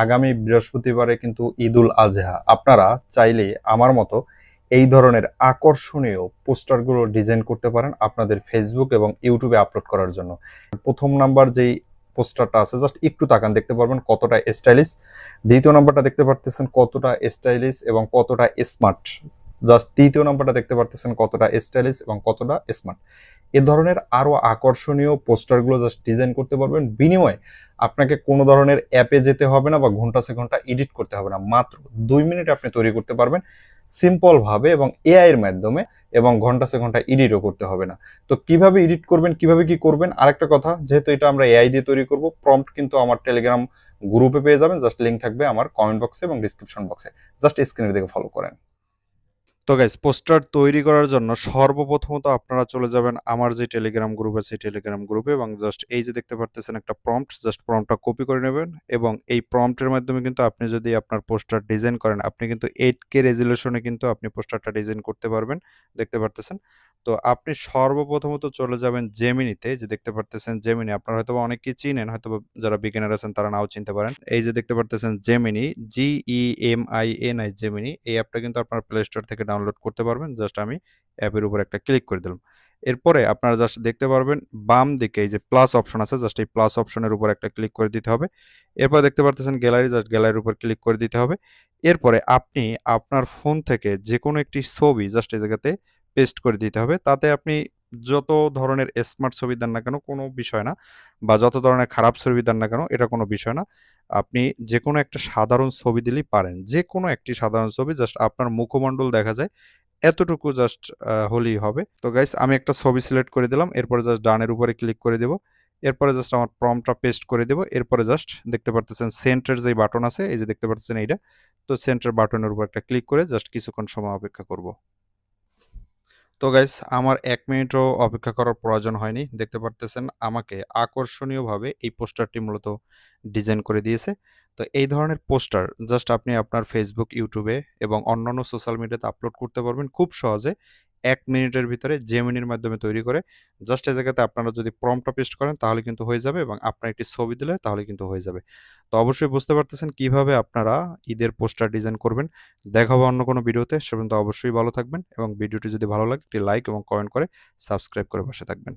আগামী বৃহস্পতিবারে কিন্তু ঈদুল আজহা। আপনারা চাইলে আমার মতো এই ধরনের আকর্ষণীয় পোস্টারগুলো ডিজাইন করতে পারেন আপনাদের ফেসবুক এবং ইউটিউবে আপলোড করার জন্য। প্রথম নাম্বার যেই পোস্টারটা আছে, জাস্ট একটু তাকান, দেখতে পারবেন কতটা স্টাইলিশ। দ্বিতীয় নাম্বারটা দেখতে পারতেছেন কতটা স্টাইলিশ এবং কতটা স্মার্ট। জাস্ট তৃতীয় নাম্বারটা দেখতে পারতেছেন কতটা স্টাইলিশ এবং কতটা স্মার্ট। এ ধরনের আরো আকর্ষণীয় পোস্টারগুলো জাস্ট ডিজাইন করতে পারবেন। বিনিময়ে আপনাকে কোনো ধরনের অ্যাপে যেতে হবে না বা ঘন্টা সে ঘন্টা এডিট করতে হবে না, মাত্র 2 মিনিট আপনি তৈরি করতে পারবেন সিম্পল ভাবে এবং এআই এর মাধ্যমে, এবং ঘন্টা সে ঘন্টা এডিটও করতে হবে না। তো কিভাবে এডিট করবেন, কিভাবে কি করবেন, আরেকটা কথা, যেহেতু এটা আমরা এআই দিয়ে তৈরি করব, প্রম্পট কিন্তু আমার টেলিগ্রাম গ্রুপে পেয়ে যাবেন। জাস্ট লিঙ্ক থাকবে আমার কমেন্ট বক্সে এবং ডিসক্রিপশন বক্সে, জাস্ট স্ক্রিনের দিকে ফলো করেন। তো গাইস, পোস্টার তৈরি করার জন্য সর্বপ্রথমত আপনারা চলে যাবেন আমার যে টেলিগ্রাম গ্রুপ আছে সেই টেলিগ্রাম গ্রুপে, এবং জাস্ট এই যে দেখতে পারতেছেন একটা প্রম্পট, জাস্ট প্রম্পটটা কপি করে নেবেন। এবং এই প্রম্পটের মাধ্যমে কিন্তু আপনি যদি আপনার পোস্টার ডিজাইন করেন, আপনি কিন্তু 8K রেজুলেশনে কিন্তু আপনি পোস্টারটা ডিজাইন করতে পারবেন, দেখতে পারতেছেন। তো আপনি সর্বপ্রথমত চলে যাবেন জেমিনিতে, যে দেখতে পারতেছেন জেমিনি, আপনারা হয়তো অনেকেই চিনেন, হয়তো যারা বিগিনার আছেন তারা নাও চিনতে পারেন। এই যে দেখতে পারতেছেন জেমিনি, GEMINI, জেমিনি, এই অ্যাপটা কিন্তু আপনার প্লে স্টোর থেকে ডাউনলোড করতে পারবেন। জাস্ট আমি অ্যাপের উপর একটা ক্লিক করে দিলাম। এরপরে আপনারা জাস্ট দেখতে পারবেন বাম দিকে এই যে প্লাস অপশন আছে, জাস্ট এই প্লাস অপশনের উপর একটা ক্লিক করে দিতে হবে। এরপর দেখতে পারতেছেন গ্যালারি, জাস্ট গ্যালারির উপর ক্লিক করে দিতে হবে। এরপরে আপনি আপনার ফোন থেকে যে কোনো একটি ছবি জাস্ট এই জায়গাতে পেস্ট করে দিতে হবে। তাতে আপনি যত ধরনের স্মার্ট ছবি দেন না কেন, কোনো বিষয় না, বা যত ধরনের খারাপ ছবি দেন না কেন, এটা কোনো বিষয় না। আপনি যে কোনো একটা সাধারণ ছবি দিলেই পারেন, যে কোনো একটি সাধারণ ছবি, জাস্ট আপনার মুখমণ্ডল দেখা যায় এতটুকু জাস্ট হলেই হবে। তো গাইস, আমি একটা ছবি সিলেক্ট করে দিলাম, এরপরে জাস্ট ডানের উপরে ক্লিক করে দেব। এরপরে জাস্ট আমার প্রম্পটটা পেস্ট করে দেব। এরপরে জাস্ট দেখতে পারতেছেন সেন্টার যে বাটন আছে, এই যে দেখতে পারতেছেন এইটা, তো সেন্টার বাটনের উপর একটা ক্লিক করে জাস্ট কিছুক্ষণ সময় অপেক্ষা করব। তো গাইস, আমার 1 মিনিটও অপেক্ষা করার প্রয়োজন হয়নি, দেখতে পারতেছেন আমাকে আকর্ষণীয়ভাবে এই পোস্টারটি মূলত ডিজাইন করে দিয়েছে। তো এই ধরনের পোস্টার জাস্ট আপনি আপনার ফেসবুক, ইউটিউবে এবং অন্যান্য সোশ্যাল মিডিয়াতে আপলোড করতে পারবেন খুব সহজে, 1 মিনিটের ভিতরে জেমিনির মাধ্যমে তৈরি করে। জাস্ট এই জায়গাতে আপনারা যদি প্রম্পটটা পেস্ট করেন তাহলে কিন্তু হয়ে যাবে, এবং আপনার একটি ছবি দিলে তাহলে কিন্তু হয়ে যাবে। তো অবশ্যই বুঝতে পারতেছেন কিভাবে আপনারা ঈদের পোস্টার ডিজাইন করবেন। দেখা হবে অন্য কোনো ভিডিওতে, সে পর্যন্ত অবশ্যই ভালো থাকবেন, এবং ভিডিওটি যদি ভালো লাগে একটি লাইক এবং কমেন্ট করে সাবস্ক্রাইব করে পাশে থাকবেন।